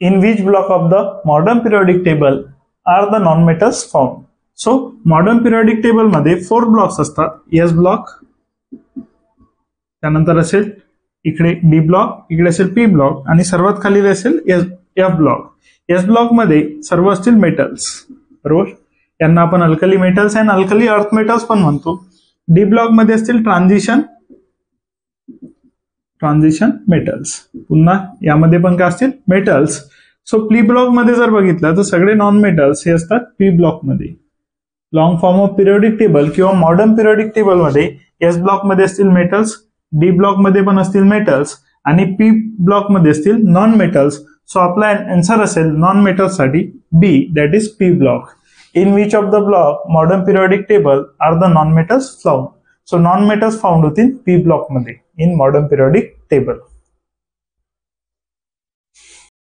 In which block of the modern periodic table are the non-metals found? So modern periodic table मध्ये 4 blocks असतात. S block, त्यानंतर असेल इकडे D block, इकडे असेल पी ब्लॉक आणि सर्वात खाली असेल एफ ब्लॉक. एस ब्लॉक मध्ये सर्व असतील मेटल्स, बरोबर. यांना आपण alkali metals and alkali earth metals पण म्हणतो. डी ब्लॉक मध्ये असतील ट्रान्झिशन मेटल्स. पुन्हा यामध्ये पण काय असतील मेटल्स. सो पी ब्लॉक मध्ये जर बघितलं तर सगळे नॉन मेटल्स हे असतात पी ब्लॉक मध्ये. Long form of periodic table किंवा मॉडर्न पिरियडिक टेबल मध्ये एस ब्लॉक मध्ये असतील मेटल्स, डी ब्लॉक मध्ये पण असतील मेटल्स आणि पी ब्लॉक मध्ये असतील नॉन मेटल्स. सो आपला आन्सर असेल नॉन मेटल्स साठी B, that is P block. In which of the block modern periodic table are the non metals found? So non metals found होतील P block मध्ये in modern periodic table.